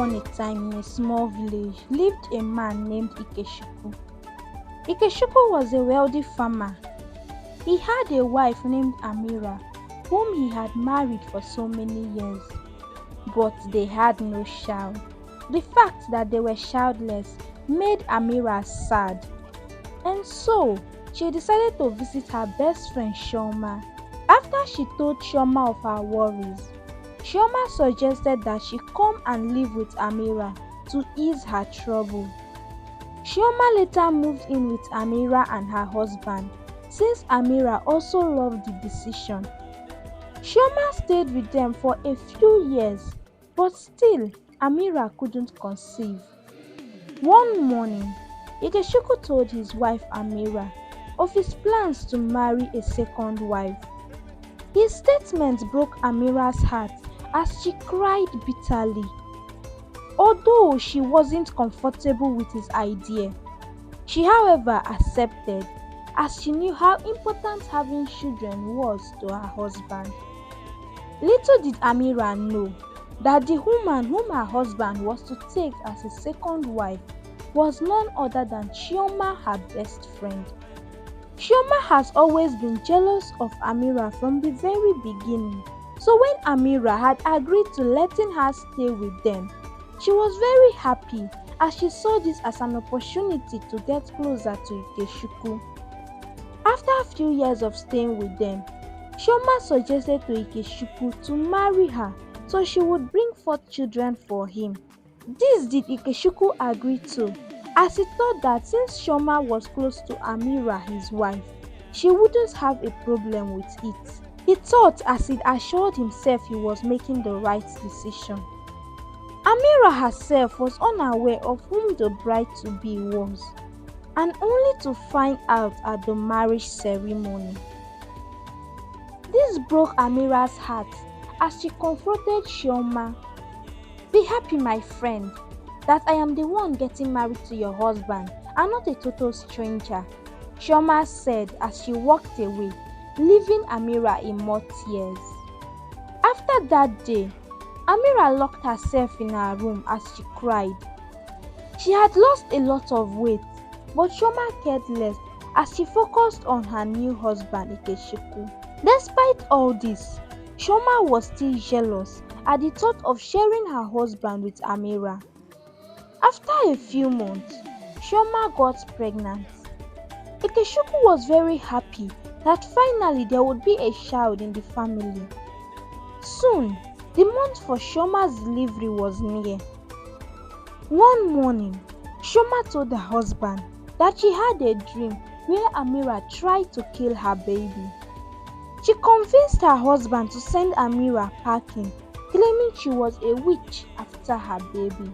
upon a time in a small village lived a man named Ikechukwu. Ikechukwu was a wealthy farmer. He had a wife named Amira, whom he had married for so many years. But they had no child. The fact that they were childless made Amira sad. And so, she decided to visit her best friend Chioma. After she told Chioma of her worries, Chioma suggested that she come and live with Amira to ease her trouble. Chioma later moved in with Amira and her husband, since Amira also loved the decision. Chioma stayed with them for a few years, but still Amira couldn't conceive. One morning, Ikechukwu told his wife Amira of his plans to marry a second wife. His statement broke Amira's heart as she cried bitterly. Although she wasn't comfortable with his idea, she however accepted, as she knew how important having children was to her husband. Little did Amira know that the woman whom her husband was to take as his second wife was none other than Chioma, her best friend. Chioma has always been jealous of Amira from the very beginning, so when Amira had agreed to letting her stay with them, she was very happy as she saw this as an opportunity to get closer to Ikechukwu. After a few years of staying with them, Chioma suggested to Ikechukwu to marry her so she would bring forth children for him. This did Ikechukwu agree to, as he thought that since Chioma was close to Amira, his wife, she wouldn't have a problem with it. He thought as he assured himself he was making the right decision. Amira herself was unaware of whom the bride-to-be was, and only to find out at the marriage ceremony. This broke Amira's heart as she confronted Chioma. "Be happy, my friend, that I am the one getting married to your husband and not a total stranger," Chioma said as she walked away, leaving Amira in more tears. After that day, Amira locked herself in her room as she cried. She had lost a lot of weight, but Chioma cared less as she focused on her new husband Ikechukwu. Despite all this, Chioma was still jealous at the thought of sharing her husband with Amira. After a few months, Chioma got pregnant. Ikechukwu was very happy that finally there would be a child in the family. Soon, the month for Chioma's delivery was near. One morning, Chioma told her husband that she had a dream where Amira tried to kill her baby. She convinced her husband to send Amira packing, claiming she was a witch after her baby.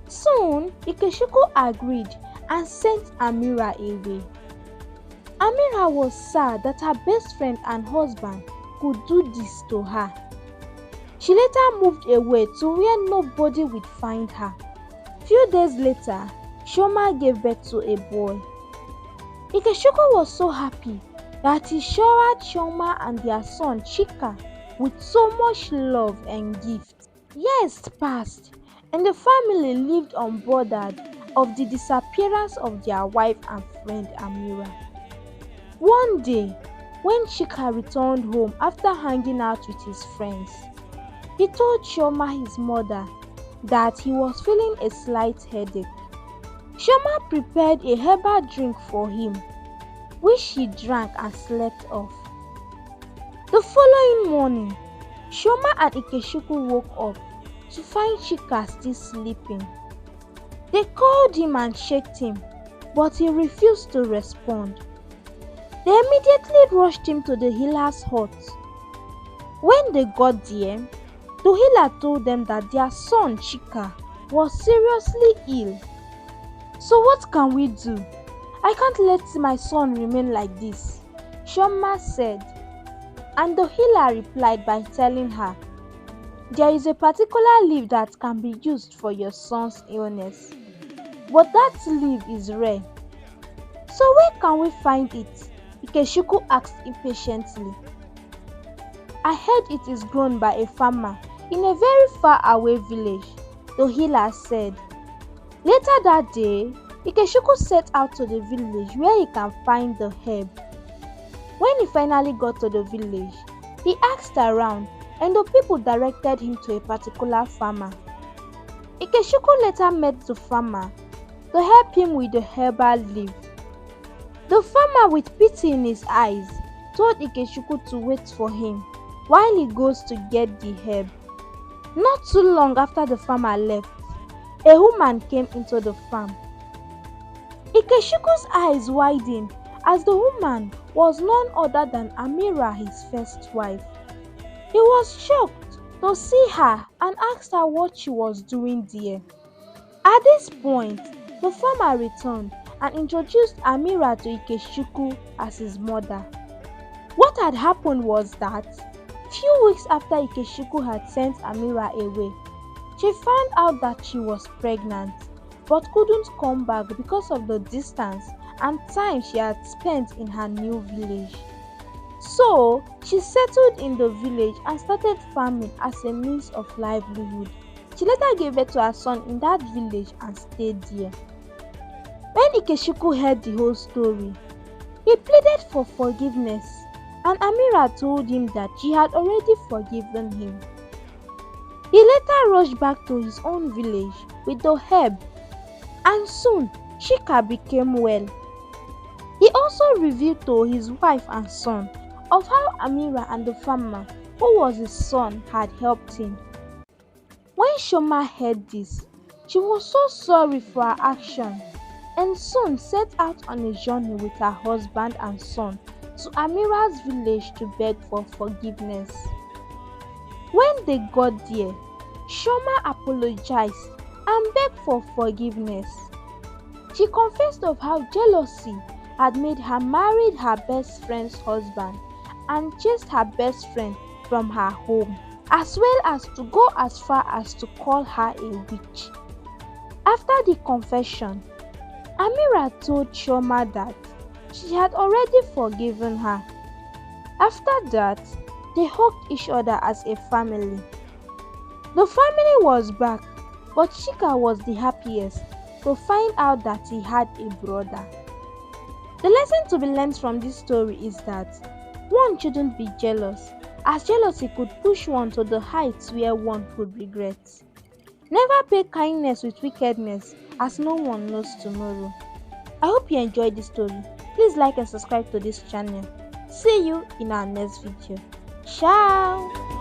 Soon, Ikechukwu agreed and sent Amira away. Amira was sad that her best friend and husband could do this to her. She later moved away to where nobody would find her. Few days later, Chioma gave birth to a boy. Ikechukwu was so happy that he showered Chioma and their son Chika with so much love and gifts. Years passed, and the family lived unbothered of the disappearance of their wife and friend Amira. One day, when Chika returned home after hanging out with his friends, he told Chioma, his mother, that he was feeling a slight headache. Chioma prepared a herbal drink for him, which he drank and slept off. The following morning, Chioma and Ikechukwu woke up to find Chika still sleeping. They called him and checked him, but he refused to respond. They immediately rushed him to the healer's hut. When they got there, the healer told them that their son Chika was seriously ill. "So what can we do? I can't let my son remain like this," Chioma said. And the healer replied by telling her, "There is a particular leaf that can be used for your son's illness, but that leaf is rare." "So where can we find it?" Ikechukwu asked impatiently. "I heard it is grown by a farmer in a very far away village," the healer said. Later that day, Ikechukwu set out to the village where he can find the herb. When he finally got to the village, he asked around and the people directed him to a particular farmer. Ikechukwu later met the farmer to help him with the herbal leaf. The farmer, with pity in his eyes, told Ikechukwu to wait for him while he goes to get the herb. Not too long after the farmer left, a woman came into the farm. Ikechukwu's eyes widened as the woman was none other than Amira, his first wife. He was shocked to see her and asked her what she was doing there. At this point, the farmer returned and introduced Amira to Ikechukwu as his mother. What had happened was that, few weeks after Ikechukwu had sent Amira away, she found out that she was pregnant, but couldn't come back because of the distance and time she had spent in her new village. So, she settled in the village and started farming as a means of livelihood. She later gave birth to her son in that village and stayed there. When Ikechukwu heard the whole story, he pleaded for forgiveness, and Amira told him that she had already forgiven him. He later rushed back to his own village with the herb, and soon Chika became well. He also revealed to his wife and son of how Amira and the farmer, who was his son, had helped him. When Shoma heard this, she was so sorry for her action and soon set out on a journey with her husband and son to Amira's village to beg for forgiveness. When they got there, Shoma apologized and begged for forgiveness. She confessed of how jealousy had made her marry her best friend's husband and chased her best friend from her home, as well as to go as far as to call her a witch. After the confession, Amira told Shoma that she had already forgiven her. After that, they hugged each other as a family. The family was back, but Chika was the happiest to find out that he had a brother. The lesson to be learned from this story is that one shouldn't be jealous, as jealousy could push one to the heights where one could regret. Never pay kindness with wickedness, as no one knows tomorrow. I hope you enjoyed this story. Please like and subscribe to this channel. See you in our next video. Ciao!